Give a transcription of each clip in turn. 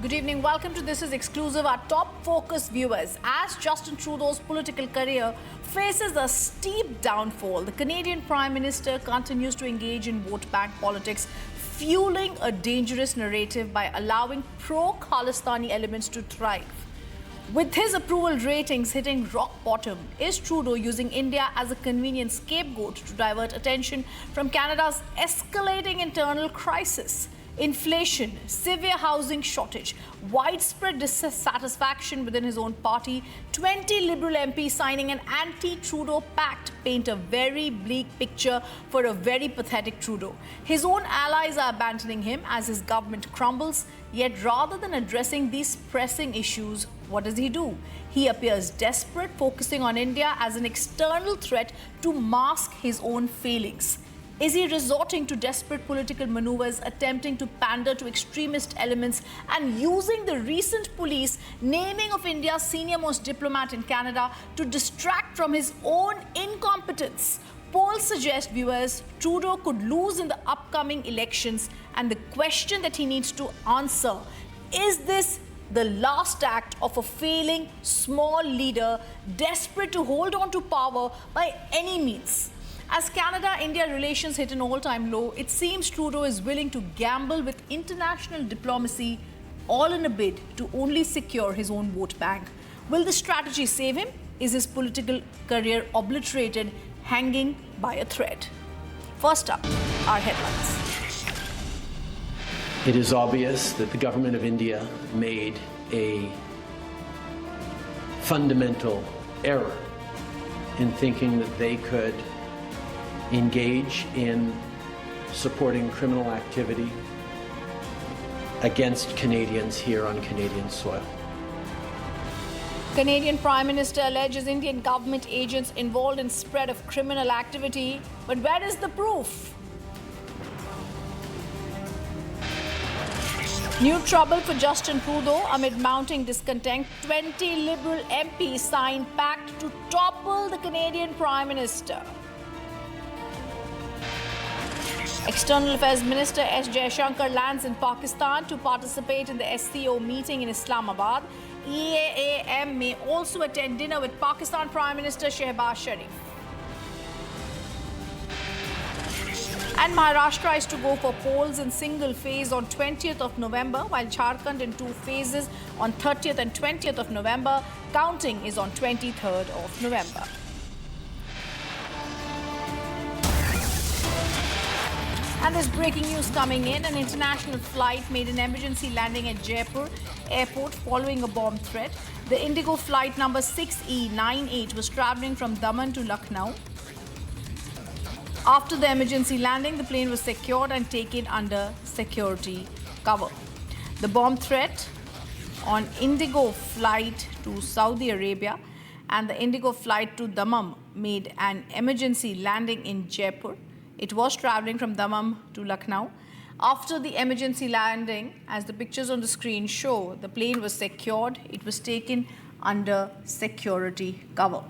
Good evening. Welcome to This Is Exclusive, our top focus viewers. As Justin Trudeau's political career faces a steep downfall, the Canadian Prime Minister continues to engage in vote bank politics, fueling a dangerous narrative by allowing pro-Khalistani elements to thrive. With his approval ratings hitting rock bottom, is Trudeau using India as a convenient scapegoat to divert attention from Canada's escalating internal crisis? Inflation, severe housing shortage, widespread dissatisfaction within his own party, 20 Liberal MPs signing an anti-Trudeau pact paint a very bleak picture for a very pathetic Trudeau. His own allies are abandoning him as his government crumbles, yet rather than addressing these pressing issues, what does he do? He appears desperate, focusing on India as an external threat to mask his own failings. Is he resorting to desperate political maneuvers, attempting to pander to extremist elements and using the recent police naming of India's senior-most diplomat in Canada to distract from his own incompetence? Polls suggest, viewers, Trudeau could lose in the upcoming elections, and the question that he needs to answer, is this the last act of a failing small leader desperate to hold on to power by any means? As Canada-India relations hit an all-time low, it seems Trudeau is willing to gamble with international diplomacy, all in a bid to only secure his own vote bank. Will this strategy save him? Is his political career obliterated, hanging by a thread? First up, our headlines. It is obvious that the government of India made a fundamental error in thinking that they could engage in supporting criminal activity against Canadians here on Canadian soil. Canadian Prime Minister alleges Indian government agents involved in spread of criminal activity. But where is the proof? New trouble for Justin Trudeau amid mounting discontent. 20 Liberal MPs signed pact to topple the Canadian Prime Minister. External Affairs Minister S. Jaishankar lands in Pakistan to participate in the SCO meeting in Islamabad. EAAM may also attend dinner with Pakistan Prime Minister Shehbaz Sharif. And Maharashtra is to go for polls in single phase on 20th of November, while Jharkhand in two phases on 30th and 20th of November. Counting is on 23rd of November. And there's breaking news coming in. An international flight made an emergency landing at Jaipur airport following a bomb threat. The Indigo flight number 6E98 was traveling from Daman to Lucknow. After the emergency landing, the plane was secured and taken under security cover. The bomb threat on Indigo flight to Saudi Arabia and the Indigo flight to Daman made an emergency landing in Jaipur. It was traveling from Daman to Lucknow. After the emergency landing, as the pictures on the screen show, the plane was secured. It was taken under security cover.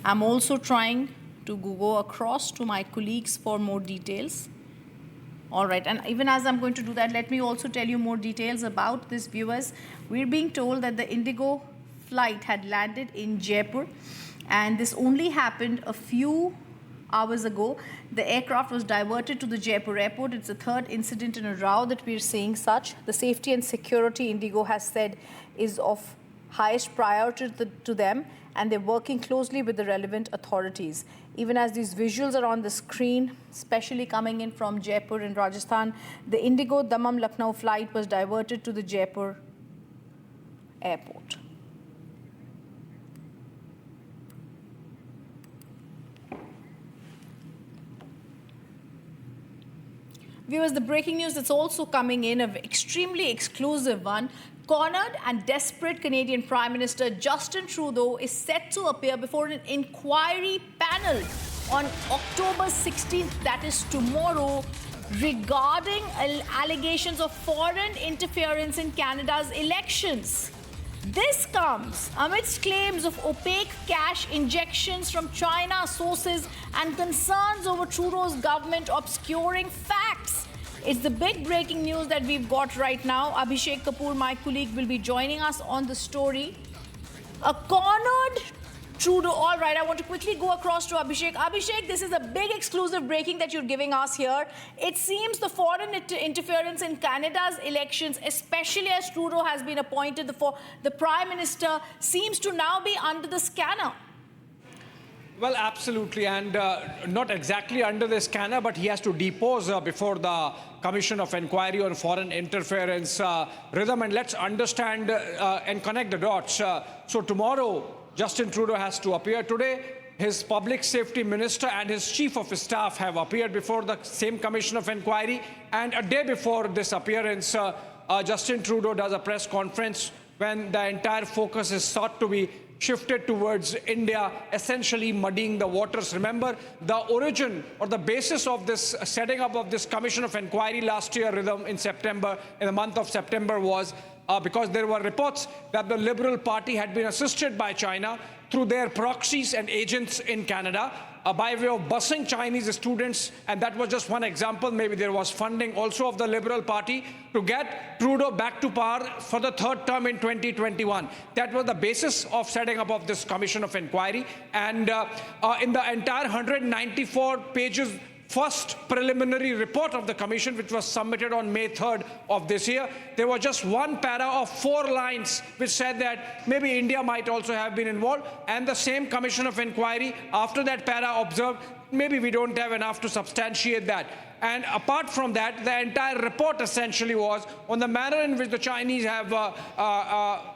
I'm also trying to go across to my colleagues for more details. All right, and even as I'm going to do that, let me also tell you more details about this, viewers. We're being told that the Indigo flight had landed in Jaipur, and this only happened a few hours ago. The aircraft was diverted to the Jaipur airport. It's the third incident in a row that we're seeing such. The safety and security, Indigo has said, is of highest priority to them, and they're working closely with the relevant authorities. Even as these visuals are on the screen, especially coming in from Jaipur in Rajasthan, the Indigo Daman Lucknow flight was diverted to the Jaipur airport. Viewers, the breaking news that's also coming in, an extremely exclusive one. Cornered and desperate Canadian Prime Minister Justin Trudeau is set to appear before an inquiry panel on October 16th, that is tomorrow, regarding allegations of foreign interference in Canada's elections. This comes amidst claims of opaque cash injections from China sources and concerns over Trudeau's government obscuring facts. It's the big breaking news that we've got right now. Abhishek Kapoor, my colleague, will be joining us on the story. A cornered Trudeau. All right, I want to quickly go across to Abhishek. Abhishek, this is a big exclusive breaking that you're giving us here. It seems the foreign interference in Canada's elections, especially as Trudeau has been appointed, the Prime Minister, seems to now be under the scanner. Well, absolutely, and not exactly under the scanner, but he has to depose before the Commission of Inquiry on Foreign Interference rhythm. And let's understand and connect the dots. So tomorrow, Justin Trudeau has to appear. Today, his Public Safety Minister and his Chief of Staff have appeared before the same Commission of Inquiry. And a day before this appearance, Justin Trudeau does a press conference when the entire focus is thought to be shifted towards India, essentially muddying the waters. Remember, the origin or the basis of this setting up of this Commission of Inquiry last year, Rhythm, in the month of September, was because there were reports that the Liberal Party had been assisted by China through their proxies and agents in Canada by way of busing Chinese students. And that was just one example. Maybe there was funding also of the Liberal Party to get Trudeau back to power for the third term in 2021. That was the basis of setting up of this Commission of Inquiry. And in the entire 194 pages first preliminary report of the Commission, which was submitted on May 3rd of this year, there was just one para of 4 lines which said that maybe India might also have been involved. And the same Commission of Inquiry, after that para, observed maybe we don't have enough to substantiate that. And apart from that, the entire report essentially was on the manner in which the Chinese have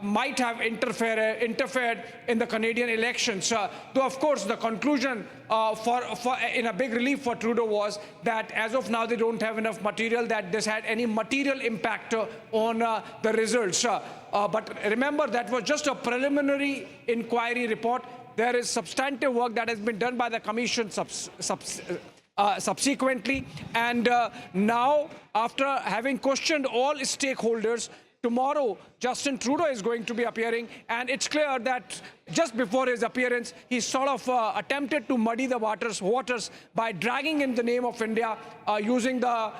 might have interfered in the Canadian elections. Though, of course, the conclusion in a big relief for Trudeau was that as of now they don't have enough material that this had any material impact on the results. But remember, that was just a preliminary inquiry report. There is substantive work that has been done by the Commission subsequently. And now, after having questioned all stakeholders, tomorrow Justin Trudeau is going to be appearing. And it's clear that just before his appearance, he sort of attempted to muddy the waters by dragging in the name of India using the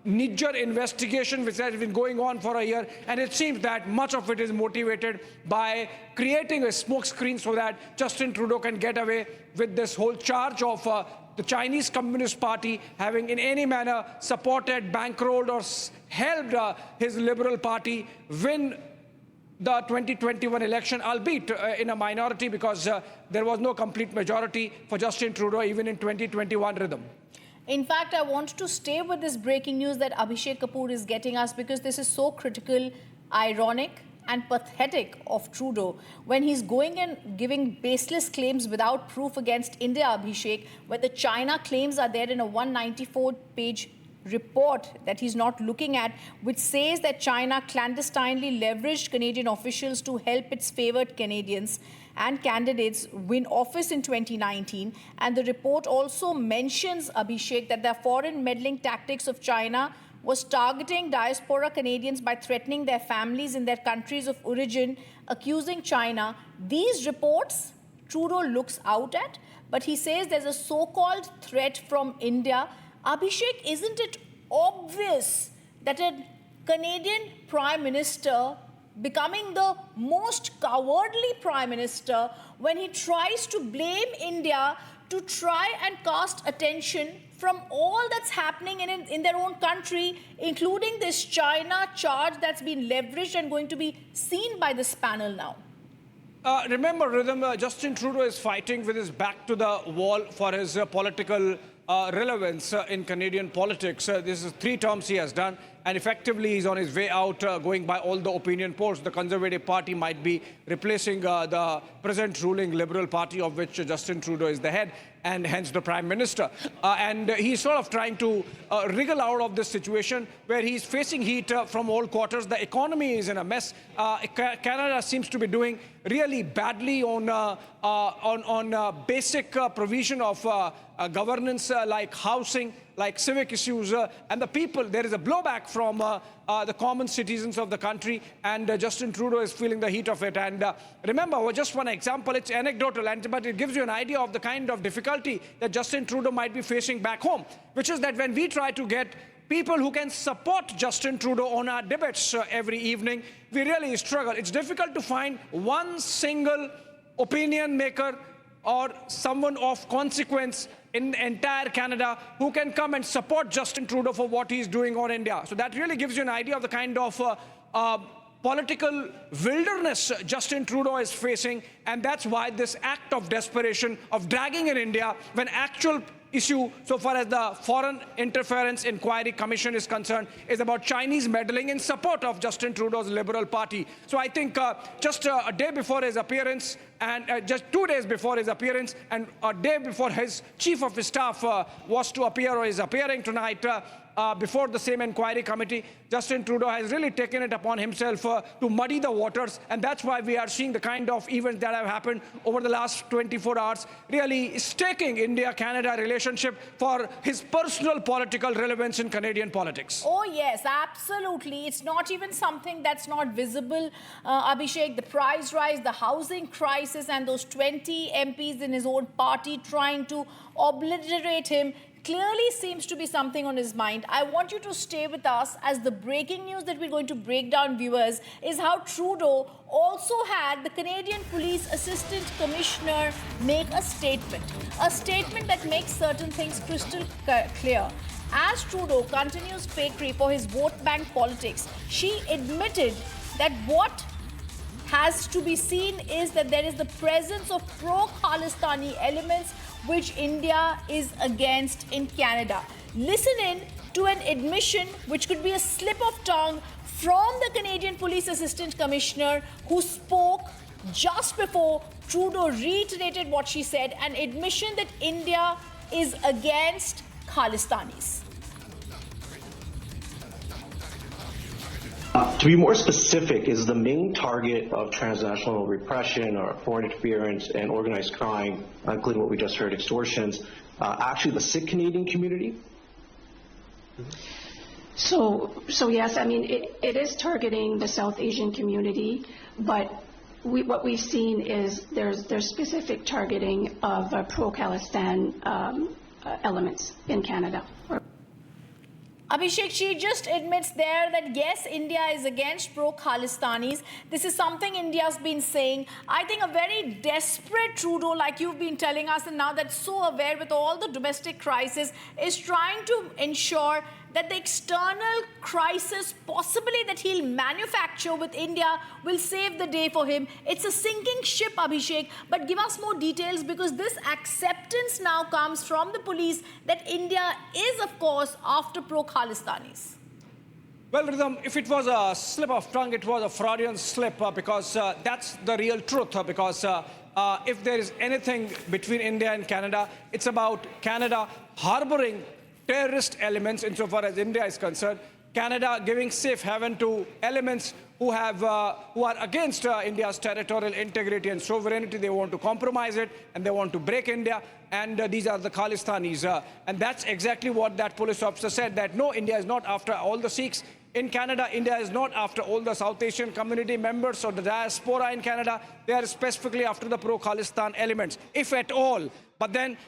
Niger investigation, which has been going on for a year. And it seems that much of it is motivated by creating a smokescreen so that Justin Trudeau can get away with this whole charge of the Chinese Communist Party having in any manner supported, bankrolled, or helped his Liberal Party win the 2021 election, albeit in a minority, because there was no complete majority for Justin Trudeau even in 2021, Rhythm. In fact, I want to stay with this breaking news that Abhishek Kapoor is getting us, because this is so critical, ironic and pathetic of Trudeau when he's going and giving baseless claims without proof against India, Abhishek, where the China claims are there in a 194-page report that he's not looking at, which says that China clandestinely leveraged Canadian officials to help its favored Canadians and candidates win office in 2019. And the report also mentions, Abhishek, that the foreign meddling tactics of China was targeting diaspora Canadians by threatening their families in their countries of origin, accusing China. These reports Trudeau looks out at, but he says there's a so-called threat from India. Abhishek, isn't it obvious that a Canadian Prime Minister becoming the most cowardly Prime Minister when he tries to blame India to try and cast attention from all that's happening in their own country, including this China charge that's been leveraged and going to be seen by this panel now? Remember, Rhythm, Justin Trudeau is fighting with his back to the wall for his political relevance in Canadian politics. This is 3 terms he has done, and effectively he's on his way out, going by all the opinion polls. The Conservative Party might be replacing the present ruling Liberal Party, of which Justin Trudeau is the head, and hence the Prime Minister. And he's sort of trying to wriggle out of this situation where he's facing heat from all quarters. The economy is in a mess. Canada seems to be doing really badly on basic provision of governance like housing, like civic issues, and the people. There is a blowback from the common citizens of the country, and Justin Trudeau is feeling the heat of it. And remember, just one example, it's anecdotal, but it gives you an idea of the kind of difficulty that Justin Trudeau might be facing back home, which is that when we try to get people who can support Justin Trudeau on our debates every evening, we really struggle. It's difficult to find one single opinion maker or someone of consequence in entire Canada who can come and support Justin Trudeau for what he's doing on India. So that really gives you an idea of the kind of political wilderness Justin Trudeau is facing, and that's why this act of desperation of dragging in India when actual issue so far as the Foreign Interference Inquiry Commission is concerned is about Chinese meddling in support of Justin Trudeau's Liberal Party. So I think just a day before his appearance and just 2 days before his appearance and a day before his chief of his staff was to appear or is appearing tonight before the same inquiry committee, Justin Trudeau has really taken it upon himself to muddy the waters, and that's why we are seeing the kind of events that have happened over the last 24 hours, really staking India-Canada relationship for his personal political relevance in Canadian politics. Oh, yes, absolutely. It's not even something that's not visible, Abhishek. The price rise, the housing crisis, and those 20 MPs in his own party trying to obliterate him clearly seems to be something on his mind. I want you to stay with us, as the breaking news that we're going to break down, viewers, is how Trudeau also had the Canadian Police Assistant Commissioner make a statement that makes certain things crystal clear. As Trudeau continues fakery for his vote bank politics, she admitted that what has to be seen is that there is the presence of pro-Khalistani elements which India is against in Canada. Listen in to an admission which could be a slip of tongue from the Canadian Police Assistant Commissioner, who spoke just before Trudeau reiterated what she said, an admission that India is against Khalistanis. To be more specific, is the main target of transnational repression or foreign interference and organized crime, including what we just heard, extortions, actually the Sikh Canadian community? So yes, I mean, it is targeting the South Asian community, but what we've seen is there's specific targeting of pro-Khalistan elements in Canada. Abhishek, she just admits there that yes, India is against pro-Khalistanis. This is something India's been saying. I think a very desperate Trudeau, like you've been telling us, and now that's so aware with all the domestic crisis, is trying to ensure that the external crisis possibly that he'll manufacture with India will save the day for him. It's a sinking ship, Abhishek, but give us more details, because this acceptance now comes from the police that India is, of course, after pro-Khalistanis. Well, Rhythm, if it was a slip of tongue, it was a Freudian slip, because that's the real truth, because if there is anything between India and Canada, it's about Canada harboring terrorist elements insofar as India is concerned, Canada giving safe haven to elements who are against India's territorial integrity and sovereignty. They want to compromise it and they want to break India, and these are the Khalistanis. And that's exactly what that police officer said, that no, India is not after all the Sikhs in Canada. India is not after all the South Asian community members or the diaspora in Canada. They are specifically after the pro-Khalistan elements, if at all. But then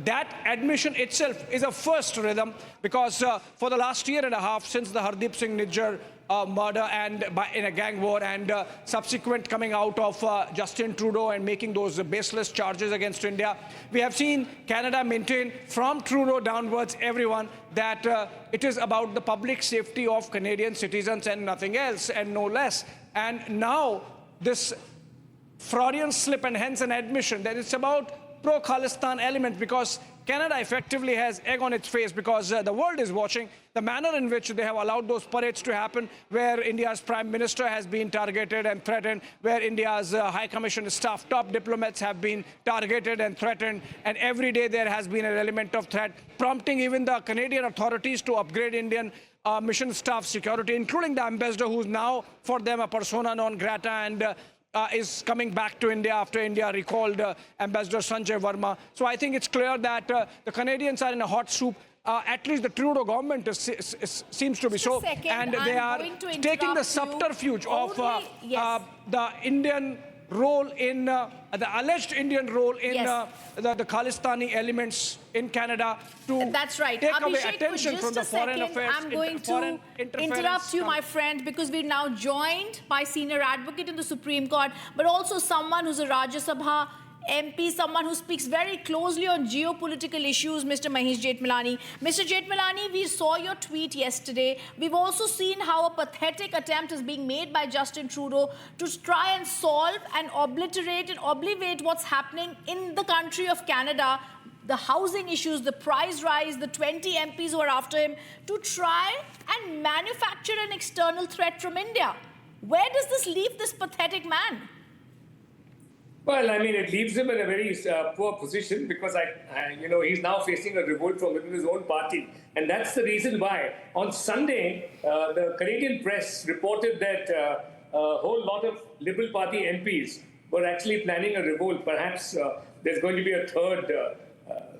that admission itself is a first, Rhythm, because for the last year and a half, since the Hardeep Singh Nijjar murder and in a gang war and subsequent coming out of Justin Trudeau and making those baseless charges against India, we have seen Canada maintain from Trudeau downwards everyone that it is about the public safety of Canadian citizens and nothing else and no less. And now this Freudian slip and hence an admission that it's about pro-Khalistan element, because Canada effectively has egg on its face, because the world is watching the manner in which they have allowed those parades to happen, where India's Prime Minister has been targeted and threatened, where India's High Commission staff, top diplomats have been targeted and threatened, and every day there has been an element of threat, prompting even the Canadian authorities to upgrade Indian mission staff security, including the ambassador, who's now for them a persona non grata and is coming back to India after India recalled Ambassador Sanjay Verma. So I think it's clear that the Canadians are in a hot soup. At least the Trudeau government seems to be so. And they are taking the subterfuge of the Indian role in the alleged Indian role in Yes. the Khalistani elements in Canada to That's right. take away Abhishek, attention for from the just a foreign second, affairs. I'm going foreign to interference interrupt you, from- my friend, because we're now joined by senior advocate in the Supreme Court, but also someone who's a Rajya Sabha MP, someone who speaks very closely on geopolitical issues, Mr. Mahesh Jethmalani. Mr. Jethmalani, we saw your tweet yesterday. We've also seen how a pathetic attempt is being made by Justin Trudeau to try and solve and obliterate and obviate what's happening in the country of Canada, the housing issues, the price rise, the 20 MPs who are after him, to try and manufacture an external threat from India. Where does this leave this pathetic man? Well, I mean, it leaves him in a very poor position because he's now facing a revolt from within his own party, and that's the reason why. On Sunday, the Canadian press reported that a whole lot of Liberal Party MPs were actually planning a revolt. Perhaps there's going to be a third.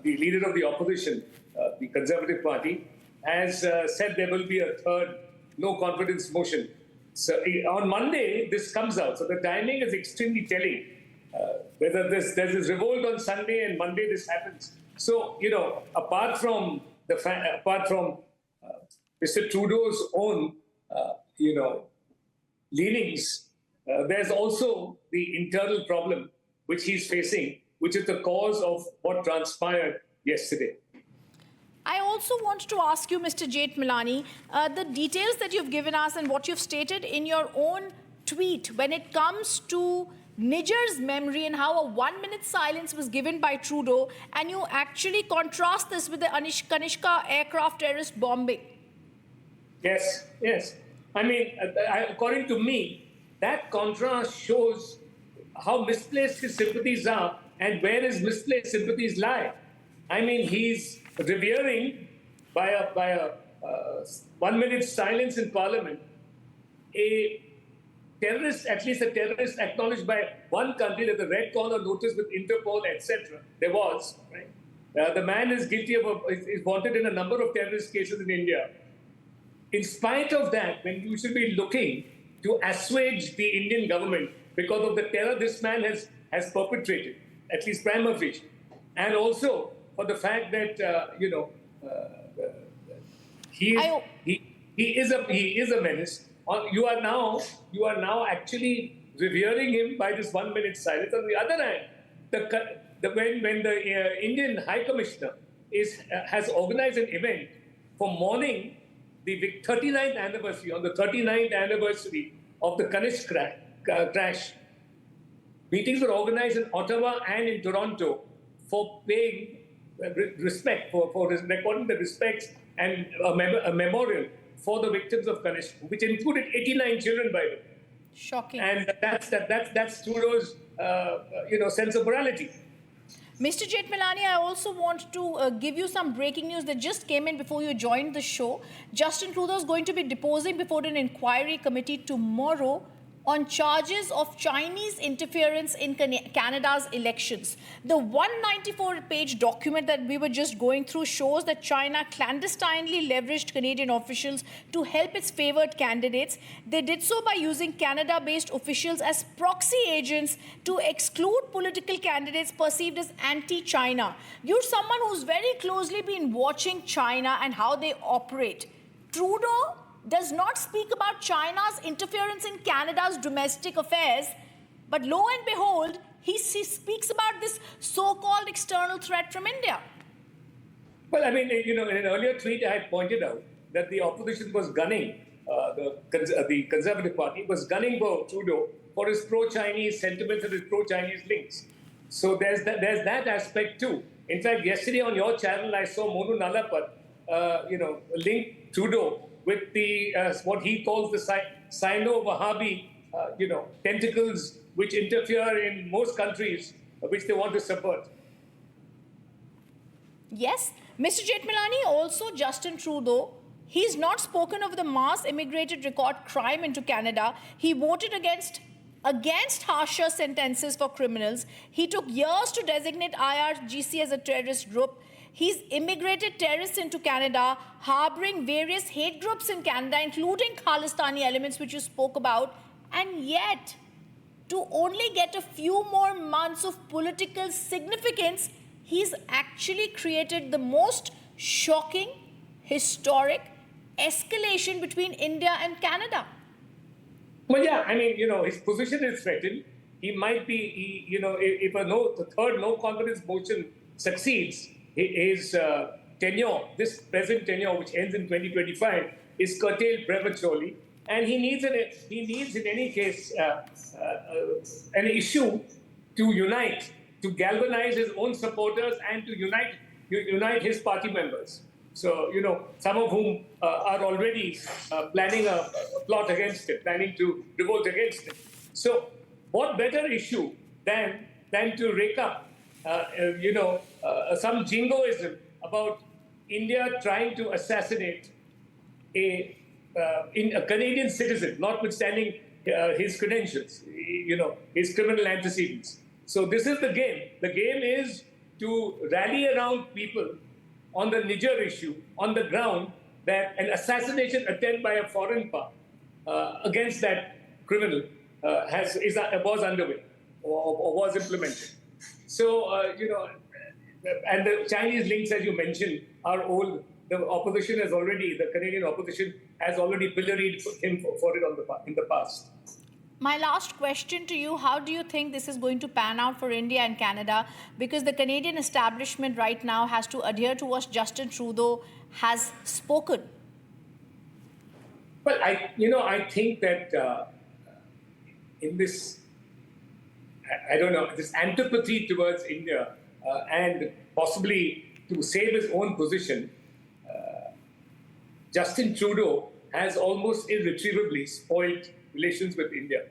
The leader of the opposition, the Conservative Party, has said there will be a third no confidence motion. So on Monday, this comes out. So the timing is extremely telling. Whether there's this revolt on Sunday and Monday this happens. So, apart from Mr. Trudeau's own, leanings, there's also the internal problem which he's facing, which is the cause of what transpired yesterday. I also want to ask you, Mr. Jethmalani, the details that you've given us and what you've stated in your own tweet when it comes to Niger's memory and how a 1-minute silence was given by Trudeau, and you actually contrast this with the Kanishka aircraft terrorist bombing. Yes. I mean, according to me, that contrast shows how misplaced his sympathies are and where his misplaced sympathies lie. I mean, he's revering by a 1-minute silence in Parliament a terrorist, at least a terrorist acknowledged by one country, that the red corner notice with Interpol, etc. There was, right? The man is guilty of is wanted in a number of terrorist cases in India. In spite of that, when you should be looking to assuage the Indian government because of the terror this man has perpetrated, at least prima facie, and also for the fact that he is a menace. You are now actually revering him by this 1-minute silence. On the other hand, when the Indian High Commissioner has organized an event for mourning the 39th anniversary, on the 39th anniversary of the Kanish crash, meetings were organized in Ottawa and in Toronto for paying respect, for recording the respects and a memorial for the victims of Kanish, which included 89 children, by the way. Shocking. And that's Trudeau's, sense of morality. Mr. Jethmalani, I also want to give you some breaking news that just came in before you joined the show. Justin Trudeau is going to be deposing before an inquiry committee tomorrow on charges of Chinese interference in Canada's elections. The 194-page document that we were just going through shows that China clandestinely leveraged Canadian officials to help its favored candidates. They did so by using Canada-based officials as proxy agents to exclude political candidates perceived as anti-China. You're someone who's very closely been watching China and how they operate. Trudeau does not speak about China's interference in Canada's domestic affairs, but lo and behold, he speaks about this so-called external threat from India. Well, I mean, in an earlier tweet, I had pointed out that the opposition was gunning, the Conservative Party was gunning for Trudeau for his pro-Chinese sentiments and his pro-Chinese links. So there's that aspect too. In fact, yesterday on your channel, I saw Monu Nalapat, link Trudeau with the what he calls the Sino-Wahhabi, tentacles which interfere in most countries which they want to subvert. Yes, Mr. Jethmalani, also Justin Trudeau, he's not spoken of the mass immigrated record crime into Canada. He voted against harsher sentences for criminals. He took years to designate IRGC as a terrorist group. He's immigrated terrorists into Canada, harboring various hate groups in Canada, including Khalistani elements, which you spoke about. And yet, to only get a few more months of political significance, he's actually created the most shocking, historic escalation between India and Canada. Well, yeah, I mean, his position is threatened. He might be, if the third no confidence motion succeeds, his tenure, this present tenure, which ends in 2025, is curtailed prematurely. And he needs, in any case, an issue to unite, to galvanize his own supporters and to unite his party members. So, some of whom are already planning a plot against it, planning to revolt against it. So, what better issue than to rake up, some jingoism about India trying to assassinate a Canadian citizen, notwithstanding his credentials, his criminal antecedents. So this is the game. The game is to rally around people on the Niger issue, on the ground that an assassination attempt by a foreign power against that criminal was underway or was implemented. So, and the Chinese links, as you mentioned, are old. The Canadian opposition has already pilloried him for it in the past. My last question to you, how do you think this is going to pan out for India and Canada? Because the Canadian establishment right now has to adhere to what Justin Trudeau has spoken. Well, I think that in this, this antipathy towards India and possibly to save his own position, Justin Trudeau has almost irretrievably spoiled relations with India.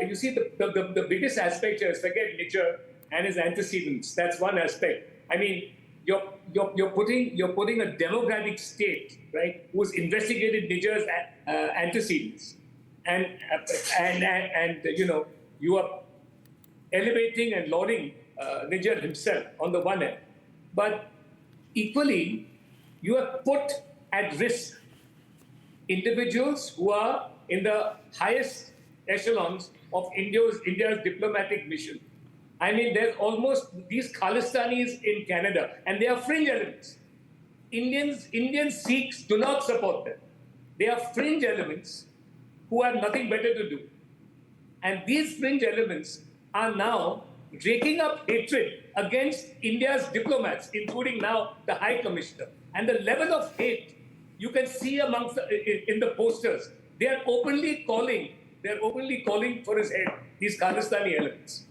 You see, the biggest aspect here is, forget Niger and his antecedents. That's one aspect. I mean, you're putting a democratic state, right, who's investigated Niger's antecedents, and you are elevating and lauding Niger himself on the one hand, but equally you have put at risk individuals who are in the highest echelons of India's diplomatic mission. I mean, there's almost these Khalistanis in Canada, and they are fringe elements. Indian Sikhs do not support them. They are fringe elements who have nothing better to do. And these fringe elements are now raking up hatred against India's diplomats, including now the High Commissioner. And the level of hate you can see in the posters. They are openly calling for his head, these Khalistani elements.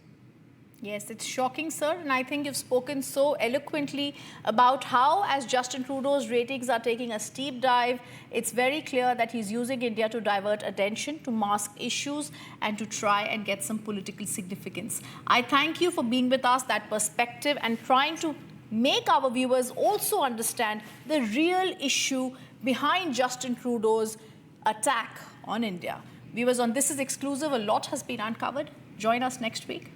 Yes, it's shocking, sir. And I think you've spoken so eloquently about how, as Justin Trudeau's ratings are taking a steep dive, it's very clear that he's using India to divert attention, to mask issues, and to try and get some political significance. I thank you for being with us, that perspective, and trying to make our viewers also understand the real issue behind Justin Trudeau's attack on India. Viewers, on This Is Exclusive, a lot has been uncovered. Join us next week.